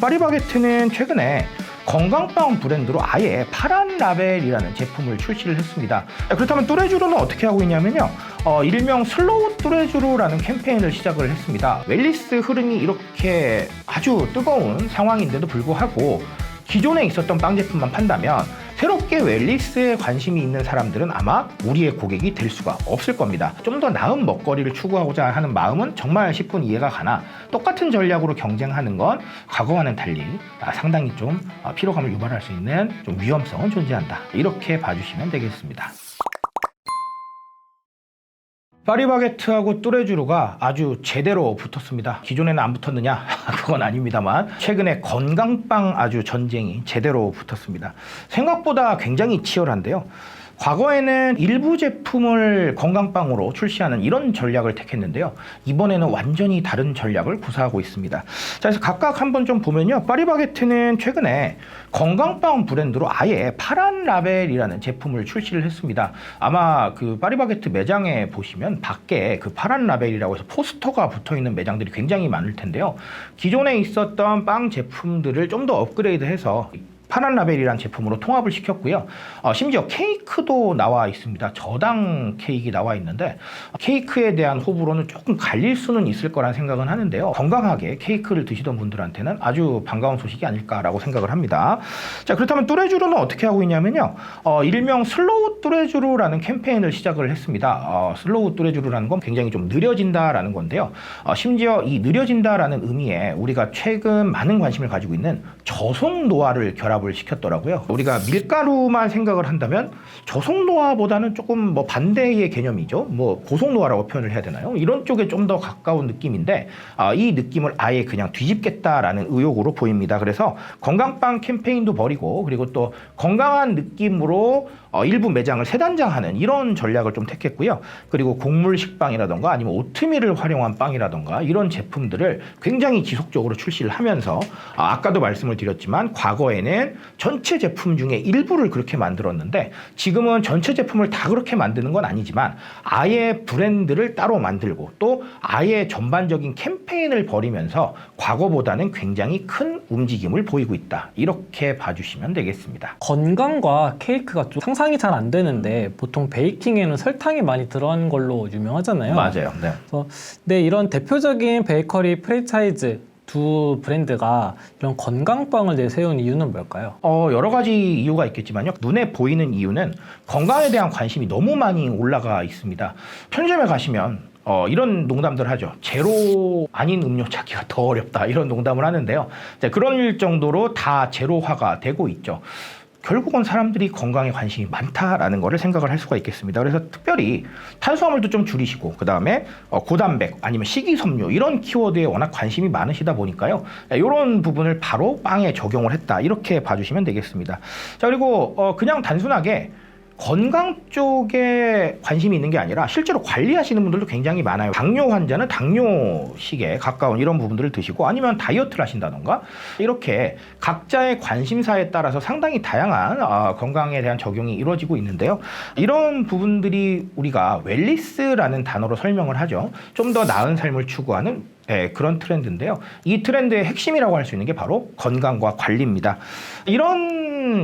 파리바게트는 최근에 건강빵 브랜드로 아예 파란 라벨이라는 제품을 출시를 했습니다. 그렇다면 뚜레쥬르는 어떻게 하고 있냐면요, 일명 슬로우 뚜레쥬르라는 캠페인을 시작을 했습니다. 웰니스 흐름이 이렇게 아주 뜨거운 상황인데도 불구하고 기존에 있었던 빵 제품만 판다면 새롭게 웰니스에 관심이 있는 사람들은 아마 우리의 고객이 될 수가 없을 겁니다. 좀 더 나은 먹거리를 추구하고자 하는 마음은 정말 10분 이해가 가나, 똑같은 전략으로 경쟁하는 건 과거와는 달리 상당히 좀 피로감을 유발할 수 있는 좀 위험성은 존재한다, 이렇게 봐주시면 되겠습니다. 파리바게트하고 뚜레쥬르가 아주 제대로 붙었습니다. 기존에는 안 붙었느냐? 그건 아닙니다만 최근에 건강빵 아주 전쟁이 제대로 붙었습니다. 생각보다 굉장히 치열한데요. 과거에는 일부 제품을 건강빵으로 출시하는 이런 전략을 택했는데요. 이번에는 완전히 다른 전략을 구사하고 있습니다. 자, 그래서 각각 한번 좀 보면요. 파리바게트는 최근에 건강빵 브랜드로 아예 파란 라벨이라는 제품을 출시를 했습니다. 아마 그 파리바게트 매장에 보시면 밖에 그 파란 라벨이라고 해서 포스터가 붙어 있는 매장들이 굉장히 많을 텐데요. 기존에 있었던 빵 제품들을 좀 더 업그레이드해서 파란 라벨이라는 제품으로 통합을 시켰고요. 심지어 케이크도 나와 있습니다. 저당 케이크가 나와 있는데 케이크에 대한 호불호는 조금 갈릴 수는 있을 거란 생각은 하는데요. 건강하게 케이크를 드시던 분들한테는 아주 반가운 소식이 아닐까라고 생각을 합니다. 자, 그렇다면 뚜레쥬르는 어떻게 하고 있냐면요, 일명 슬로우 뚜레쥬르라는 캠페인을 시작을 했습니다. 슬로우 뚜레쥬르라는 건 굉장히 좀 느려진다라는 건데요. 심지어 이 느려진다라는 의미에 우리가 최근 많은 관심을 가지고 있는 저속 노화를 결합을 시켰더라고요. 우리가 밀가루만 생각을 한다면 저속 노화보다는 조금 뭐 반대의 개념이죠. 뭐 고속 노화라고 표현을 해야 되나요? 이런 쪽에 좀 더 가까운 느낌인데 이 느낌을 아예 그냥 뒤집겠다라는 의욕으로 보입니다. 그래서 건강빵 캠페인도 버리고, 그리고 또 건강한 느낌으로 일부 매장을 세단장하는 이런 전략을 좀 택했고요. 그리고 곡물 식빵이라던가 아니면 오트밀을 활용한 빵이라던가 이런 제품들을 굉장히 지속적으로 출시를 하면서 아까도 말씀을 드렸지만 과거에는 전체 제품 중에 일부를 그렇게 만들었는데 지금은 전체 제품을 다 그렇게 만드는 건 아니지만 아예 브랜드를 따로 만들고 또 아예 전반적인 캠페인을 벌이면서 과거보다는 굉장히 큰 움직임을 보이고 있다, 이렇게 봐주시면 되겠습니다. 건강과 케이크가 좀 상상이 잘 안 되는데 보통 베이킹에는 설탕이 많이 들어간 걸로 유명하잖아요. 맞아요. 네. 그래서 네, 이런 대표적인 베이커리 프랜차이즈 두 브랜드가 이런 건강빵을 내세운 이유는 뭘까요? 여러 가지 이유가 있겠지만요. 눈에 보이는 이유는 건강에 대한 관심이 너무 많이 올라가 있습니다. 편의점에 가시면 이런 농담들 하죠. 제로 아닌 음료 찾기가 더 어렵다, 이런 농담을 하는데요. 그럴 정도로 다 제로화가 되고 있죠. 결국은 사람들이 건강에 관심이 많다라는 거를 생각을 할 수가 있겠습니다. 그래서 특별히 탄수화물도 좀 줄이시고, 그 다음에 고단백 아니면 식이섬유 이런 키워드에 워낙 관심이 많으시다 보니까요, 이런 부분을 바로 빵에 적용을 했다, 이렇게 봐주시면 되겠습니다. 자, 그리고 그냥 단순하게 건강 쪽에 관심이 있는 게 아니라 실제로 관리하시는 분들도 굉장히 많아요. 당뇨 환자는 당뇨식에 가까운 이런 부분들을 드시고, 아니면 다이어트를 하신다던가, 이렇게 각자의 관심사에 따라서 상당히 다양한 건강에 대한 적용이 이루어지고 있는데요. 이런 부분들이 우리가 웰니스라는 단어로 설명을 하죠. 좀 더 나은 삶을 추구하는 그런 트렌드인데요. 이 트렌드의 핵심이라고 할 수 있는 게 바로 건강과 관리입니다. 이런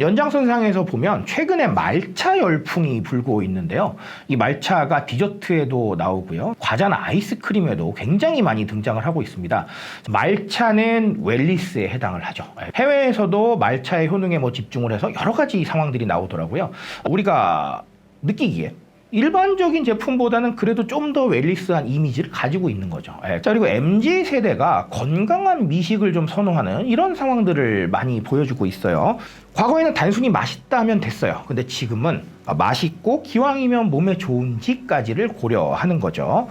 연장선상에서 보면 최근에 말차 열풍이 불고 있는데요. 이 말차가 디저트에도 나오고요, 과자나 아이스크림에도 굉장히 많이 등장을 하고 있습니다. 말차는 웰니스에 해당을 하죠. 해외에서도 말차의 효능에 집중을 해서 여러 가지 상황들이 나오더라고요. 우리가 느끼기에 일반적인 제품보다는 그래도 좀 더 웰니스한 이미지를 가지고 있는 거죠. 자, 그리고 MZ세대가 건강한 미식을 좀 선호하는 이런 상황들을 많이 보여주고 있어요. 과거에는 단순히 맛있다면 됐어요. 근데 지금은 맛있고 기왕이면 몸에 좋은지까지를 고려하는 거죠.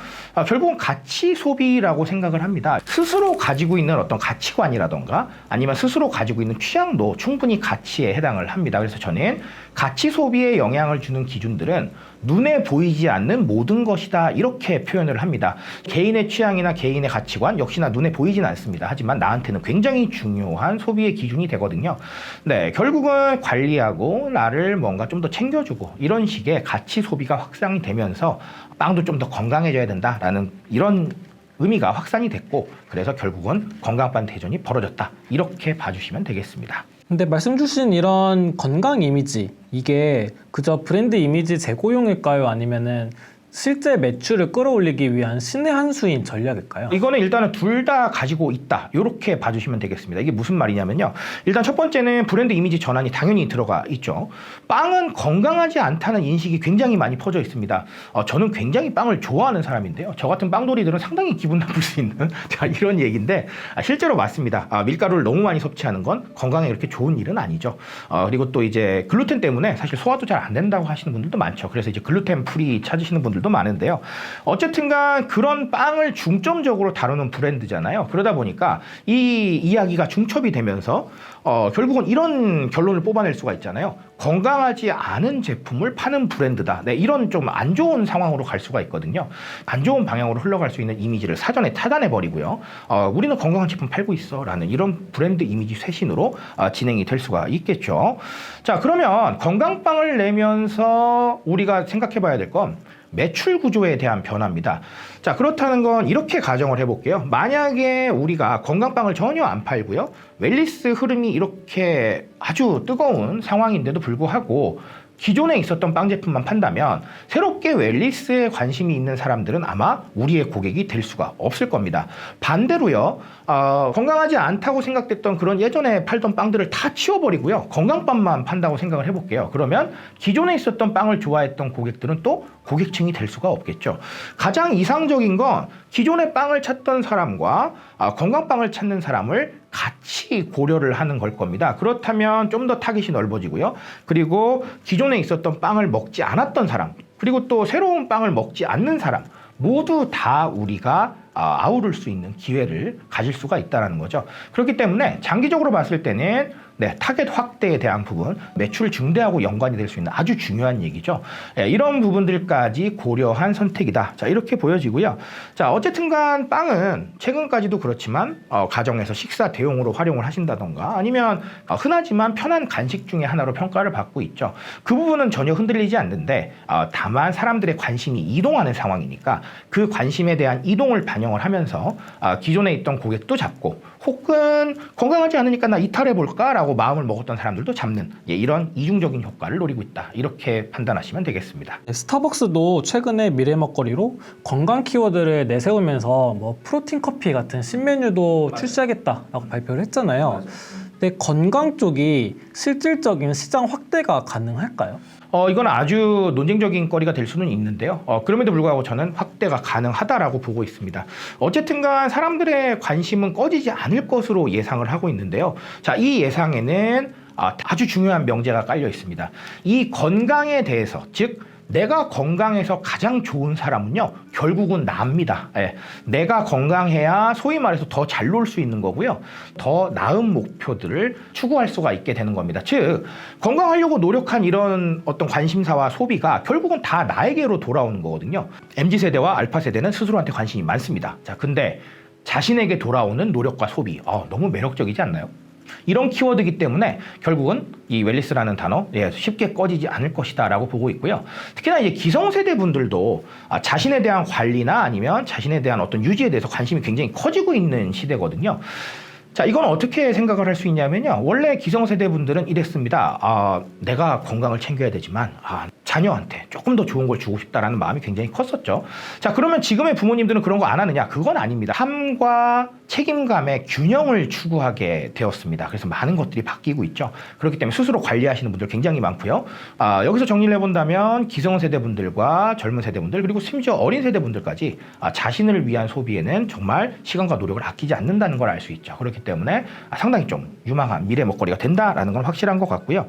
결국은 가치 소비라고 생각을 합니다. 스스로 가지고 있는 어떤 가치관이라던가 아니면 스스로 가지고 있는 취향도 충분히 가치에 해당을 합니다. 그래서 저는 가치 소비에 영향을 주는 기준들은 눈에 보이지 않는 모든 것이다, 이렇게 표현을 합니다. 개인의 취향이나 개인의 가치관 역시나 눈에 보이진 않습니다. 하지만 나한테는 굉장히 중요한 소비의 기준이 되거든요. 네, 결국은 관리하고 나를 뭔가 좀 더 챙겨주고 이런 식의 가치 소비가 확산이 되면서 빵도 좀 더 건강해져야 된다라는 이런 의미가 확산이 됐고 그래서 결국은 건강빵 대전이 벌어졌다. 이렇게 봐주시면 되겠습니다. 근데 말씀 주신 이런 건강 이미지, 이게 그저 브랜드 이미지 제고용일까요? 아니면은 실제 매출을 끌어올리기 위한 신의 한 수인 전략일까요? 이거는 일단은 둘 다 가지고 있다. 이렇게 봐주시면 되겠습니다. 이게 무슨 말이냐면요. 일단 첫 번째는 브랜드 이미지 전환이 당연히 들어가 있죠. 빵은 건강하지 않다는 인식이 굉장히 많이 퍼져 있습니다. 저는 굉장히 빵을 좋아하는 사람인데요. 저 같은 빵돌이들은 상당히 기분 나쁠 수 있는 자, 이런 얘기인데 실제로 맞습니다. 밀가루를 너무 많이 섭취하는 건 건강에 그렇게 좋은 일은 아니죠. 그리고 또 이제 글루텐 때문에 사실 소화도 잘 안 된다고 하시는 분들도 많죠. 그래서 이제 글루텐 프리 찾으시는 분들도 많은데요. 어쨌든간 그런 빵을 중점적으로 다루는 브랜드잖아요. 그러다 보니까 이 이야기가 중첩이 되면서 결국은 이런 결론을 뽑아낼 수가 있잖아요. 건강하지 않은 제품을 파는 브랜드다. 네, 이런 좀 안 좋은 상황으로 갈 수가 있거든요. 안 좋은 방향으로 흘러갈 수 있는 이미지를 사전에 차단해 버리고요. 우리는 건강한 제품 팔고 있어 라는 이런 브랜드 이미지 쇄신으로 진행이 될 수가 있겠죠. 자, 그러면 건강빵을 내면서 우리가 생각해 봐야 될 건 매출 구조에 대한 변화입니다. 자, 그렇다는 건 이렇게 가정을 해볼게요. 만약에 우리가 건강빵을 전혀 안 팔고요. 웰니스 흐름이 이렇게 아주 뜨거운 상황인데도 불구하고 기존에 있었던 빵 제품만 판다면 새롭게 웰니스에 관심이 있는 사람들은 아마 우리의 고객이 될 수가 없을 겁니다. 반대로요, 건강하지 않다고 생각됐던 그런 예전에 팔던 빵들을 다 치워버리고요. 건강빵만 판다고 생각을 해볼게요. 그러면 기존에 있었던 빵을 좋아했던 고객들은 또 고객층이 될 수가 없겠죠. 가장 이상적인 건 기존의 빵을 찾던 사람과 건강빵을 찾는 사람을 같이 고려를 하는 걸 겁니다. 그렇다면 좀 더 타깃이 넓어지고요. 그리고 기존에 있었던 빵을 먹지 않았던 사람, 그리고 또 새로운 빵을 먹지 않는 사람 모두 다 우리가 아우를 수 있는 기회를 가질 수가 있다는 거죠. 그렇기 때문에 장기적으로 봤을 때는 타겟 확대에 대한 부분, 매출 증대하고 연관이 될 수 있는 아주 중요한 얘기죠. 이런 부분들까지 고려한 선택이다. 자, 이렇게 보여지고요. 자, 어쨌든간 빵은 최근까지도 그렇지만 가정에서 식사 대용으로 활용을 하신다던가 아니면 흔하지만 편한 간식 중에 하나로 평가를 받고 있죠. 그 부분은 전혀 흔들리지 않는데 다만 사람들의 관심이 이동하는 상황이니까 그 관심에 대한 이동을 반영을 하면서 기존에 있던 고객도 잡고 혹은 건강하지 않으니까 나 이탈해볼까? 라고 마음을 먹었던 사람들도 잡는 이런 이중적인 효과를 노리고 있다. 이렇게 판단하시면 되겠습니다. 스타벅스도 최근에 미래 먹거리로 건강 키워드를 내세우면서 뭐 프로틴 커피 같은 신메뉴도 출시하겠다라고 발표를 했잖아요. 근데 건강 쪽이 실질적인 시장 확대가 가능할까요? 이건 아주 논쟁적인 거리가 될 수는 있는데요. 그럼에도 불구하고 저는 확대가 가능하다라고 보고 있습니다. 어쨌든간 사람들의 관심은 꺼지지 않을 것으로 예상을 하고 있는데요. 자, 이 예상에는 아주 중요한 명제가 깔려 있습니다. 이 건강에 대해서, 즉 내가 건강해서 가장 좋은 사람은요, 결국은 나입니다. 내가 건강해야 소위 말해서 더 잘 놀 수 있는 거고요. 더 나은 목표들을 추구할 수가 있게 되는 겁니다. 즉, 건강하려고 노력한 이런 어떤 관심사와 소비가 결국은 다 나에게로 돌아오는 거거든요. MZ세대와 알파세대는 스스로한테 관심이 많습니다. 자, 근데 자신에게 돌아오는 노력과 소비, 너무 매력적이지 않나요? 이런 키워드이기 때문에 결국은 이 웰니스라는 단어 쉽게 꺼지지 않을 것이다 라고 보고 있고요. 특히나 이제 기성세대 분들도 자신에 대한 관리나 아니면 자신에 대한 어떤 유지에 대해서 관심이 굉장히 커지고 있는 시대거든요. 자, 이건 어떻게 생각을 할 수 있냐면요. 원래 기성세대 분들은 이랬습니다. 내가 건강을 챙겨야 되지만 자녀한테 조금 더 좋은 걸 주고 싶다라는 마음이 굉장히 컸었죠. 자, 그러면 지금의 부모님들은 그런 거 안 하느냐? 그건 아닙니다. 삶과 책임감의 균형을 추구하게 되었습니다. 그래서 많은 것들이 바뀌고 있죠. 그렇기 때문에 스스로 관리하시는 분들 굉장히 많고요. 여기서 정리를 해본다면 기성세대 분들과 젊은 세대 분들 그리고 심지어 어린 세대 분들까지 자신을 위한 소비에는 정말 시간과 노력을 아끼지 않는다는 걸 알 수 있죠. 그렇기 때문에 상당히 좀 유망한 미래 먹거리가 된다라는 건 확실한 것 같고요.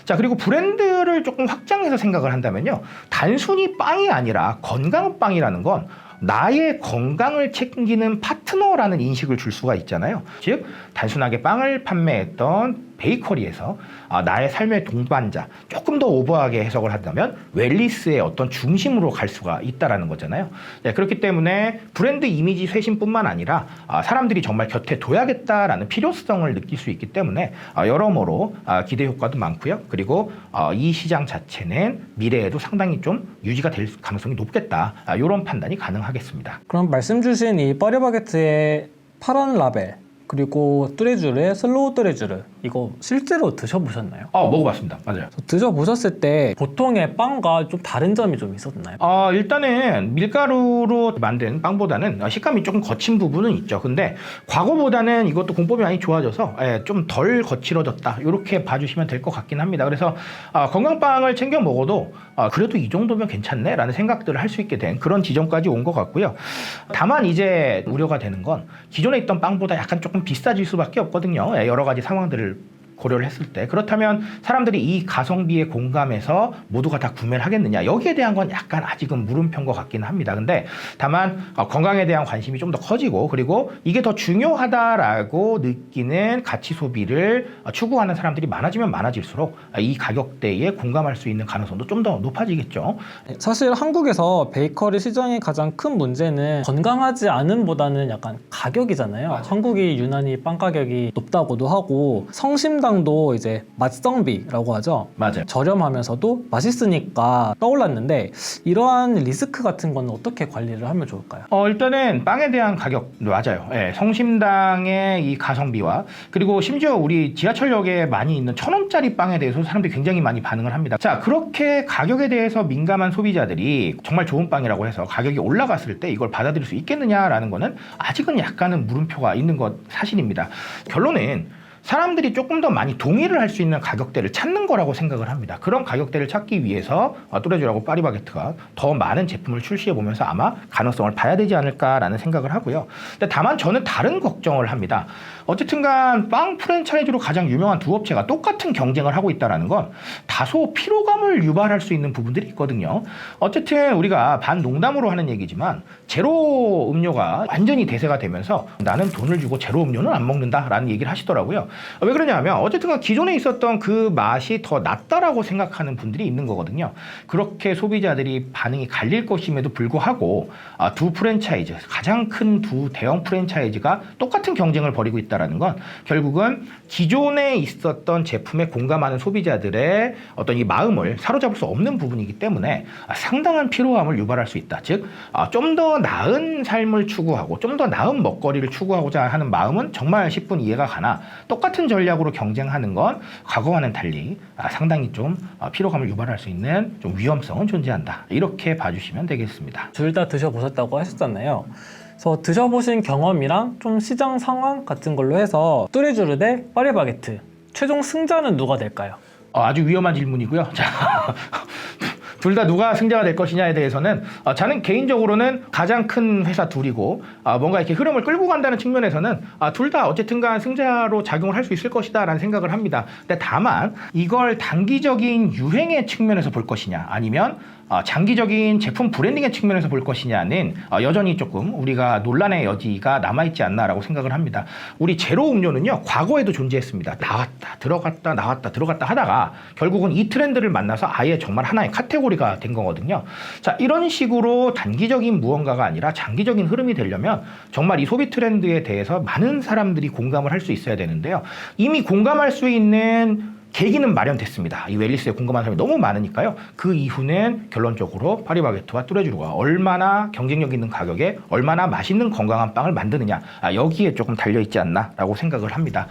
자, 그리고 브랜드를 조금 확장해서 생각을 한다면요. 단순히 빵이 아니라 건강빵이라는 건 나의 건강을 챙기는 파트너라는 인식을 줄 수가 있잖아요. 즉, 단순하게 빵을 판매했던 베이커리에서 나의 삶의 동반자, 조금 더 오버하게 해석을 한다면 웰리스의 어떤 중심으로 갈 수가 있다라는 거잖아요. 네, 그렇기 때문에 브랜드 이미지 쇄신뿐만 아니라 사람들이 정말 곁에 둬야겠다라는 필요성을 느낄 수 있기 때문에 여러모로 기대 효과도 많고요. 그리고 이 시장 자체는 미래에도 상당히 좀 유지가 될 가능성이 높겠다. 이런 판단이 가능하겠습니다. 그럼 말씀 주신 이 파리바게트의 파란 라벨 그리고 뚜레쥬르의 슬로우 뚜레쥬르 이거 실제로 드셔보셨나요? 먹어봤습니다. 맞아요. 드셔보셨을 때 보통의 빵과 좀 다른 점이 좀 있었나요? 일단은 밀가루로 만든 빵보다는 식감이 조금 거친 부분은 있죠. 근데 과거보다는 이것도 공법이 많이 좋아져서 좀 덜 거칠어졌다. 이렇게 봐주시면 될 것 같긴 합니다. 그래서 건강빵을 챙겨 먹어도 그래도 이 정도면 괜찮네 라는 생각들을 할 수 있게 된 그런 지점까지 온 것 같고요. 다만 이제 우려가 되는 건 기존에 있던 빵보다 약간 조금 비싸질 수밖에 없거든요. 여러 가지 상황들을 고려를 했을 때. 그렇다면 사람들이 이 가성비에 공감해서 모두가 다 구매를 하겠느냐, 여기에 대한 건 약간 아직은 물음표인 것 같기는 합니다. 근데 다만 건강에 대한 관심이 좀 더 커지고, 그리고 이게 더 중요하다라고 느끼는 가치 소비를 추구하는 사람들이 많아지면 많아질수록 이 가격대에 공감할 수 있는 가능성도 좀 더 높아지겠죠. 사실 한국에서 베이커리 시장의 가장 큰 문제는 건강하지 않음보다는 약간 가격이잖아요. 맞아요. 한국이 유난히 빵 가격이 높다고도 하고 성심당 도 이제 맛성비라고 하죠. 맞아요. 저렴하면서도 맛있으니까 떠올랐는데 이러한 리스크 같은 건 어떻게 관리를 하면 좋을까요? 일단은 빵에 대한 가격 맞아요. 성심당의 이 가성비와 그리고 심지어 우리 지하철역에 많이 있는 1,000원짜리 빵에 대해서 사람들이 굉장히 많이 반응을 합니다. 자, 그렇게 가격에 대해서 민감한 소비자들이 정말 좋은 빵이라고 해서 가격이 올라갔을 때 이걸 받아들일 수 있겠느냐라는 거는 아직은 약간은 물음표가 있는 것 사실입니다. 결론은 사람들이 조금 더 많이 동의를 할 수 있는 가격대를 찾는 거라고 생각을 합니다. 그런 가격대를 찾기 위해서 뚜레쥬르하고 파리바게트가 더 많은 제품을 출시해 보면서 아마 가능성을 봐야 되지 않을까라는 생각을 하고요. 근데 다만 저는 다른 걱정을 합니다. 어쨌든간 빵 프랜차이즈로 가장 유명한 두 업체가 똑같은 경쟁을 하고 있다는 건 다소 피로감을 유발할 수 있는 부분들이 있거든요. 어쨌든 우리가 반농담으로 하는 얘기지만 제로 음료가 완전히 대세가 되면서 나는 돈을 주고 제로 음료는 안 먹는다라는 얘기를 하시더라고요. 왜 그러냐면 어쨌든 기존에 있었던 그 맛이 더 낫다라고 생각하는 분들이 있는 거거든요. 그렇게 소비자들이 반응이 갈릴 것임에도 불구하고 두 프랜차이즈, 가장 큰 두 대형 프랜차이즈가 똑같은 경쟁을 벌이고 있다는 건 결국은 기존에 있었던 제품에 공감하는 소비자들의 어떤 이 마음을 사로잡을 수 없는 부분이기 때문에 상당한 피로감을 유발할 수 있다. 즉, 좀 더 나은 삶을 추구하고 좀 더 나은 먹거리를 추구하고자 하는 마음은 정말 10분 이해가 가나 똑같은 전략으로 경쟁하는 건 과거와는 달리 상당히 좀 피로감을 유발할 수 있는 좀 위험성은 존재한다. 이렇게 봐주시면 되겠습니다. 둘 다 드셔보셨다고 하셨잖아요. 그래서 드셔보신 경험이랑 좀 시장 상황 같은 걸로 해서 뚜레쥬르 대 파리바게트 최종 승자는 누가 될까요? 아주 위험한 질문이고요. 자, 둘 다 누가 승자가 될 것이냐에 대해서는 저는 개인적으로는 가장 큰 회사 둘이고 뭔가 이렇게 흐름을 끌고 간다는 측면에서는 둘 다 어쨌든 간 승자로 작용을 할 수 있을 것이다 라는 생각을 합니다. 근데 다만 이걸 단기적인 유행의 측면에서 볼 것이냐 아니면 장기적인 제품 브랜딩의 측면에서 볼 것이냐는 여전히 조금 우리가 논란의 여지가 남아있지 않나라고 생각을 합니다. 우리 제로 음료는요, 과거에도 존재했습니다. 나왔다 들어갔다 나왔다 들어갔다 하다가 결국은 이 트렌드를 만나서 아예 정말 하나의 카테고리가 된 거거든요. 자, 이런 식으로 단기적인 무언가가 아니라 장기적인 흐름이 되려면 정말 이 소비 트렌드에 대해서 많은 사람들이 공감을 할 수 있어야 되는데요. 이미 공감할 수 있는 계기는 마련됐습니다. 이 웰리스에 공감하는 사람이 너무 많으니까요. 그 이후는 결론적으로 파리바게트와 뚜레쥬르가 얼마나 경쟁력 있는 가격에 얼마나 맛있는 건강한 빵을 만드느냐, 여기에 조금 달려있지 않나라고 생각을 합니다.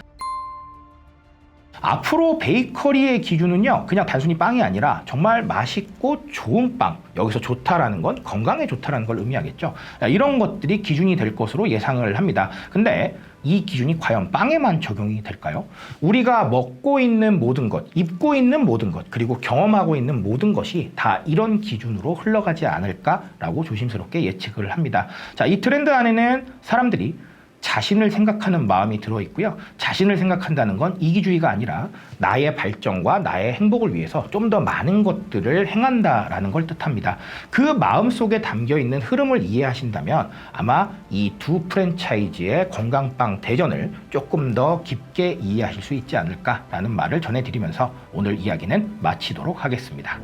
앞으로 베이커리의 기준은요, 그냥 단순히 빵이 아니라 정말 맛있고 좋은 빵, 여기서 좋다라는 건 건강에 좋다라는 걸 의미하겠죠. 이런 것들이 기준이 될 것으로 예상을 합니다. 근데 이 기준이 과연 빵에만 적용이 될까요? 우리가 먹고 있는 모든 것, 입고 있는 모든 것, 그리고 경험하고 있는 모든 것이 다 이런 기준으로 흘러가지 않을까라고 조심스럽게 예측을 합니다. 자, 이 트렌드 안에는 사람들이 자신을 생각하는 마음이 들어있고요. 자신을 생각한다는 건 이기주의가 아니라 나의 발전과 나의 행복을 위해서 좀 더 많은 것들을 행한다라는 걸 뜻합니다. 그 마음 속에 담겨 있는 흐름을 이해하신다면 아마 이 두 프랜차이즈의 건강빵 대전을 조금 더 깊게 이해하실 수 있지 않을까라는 말을 전해드리면서 오늘 이야기는 마치도록 하겠습니다.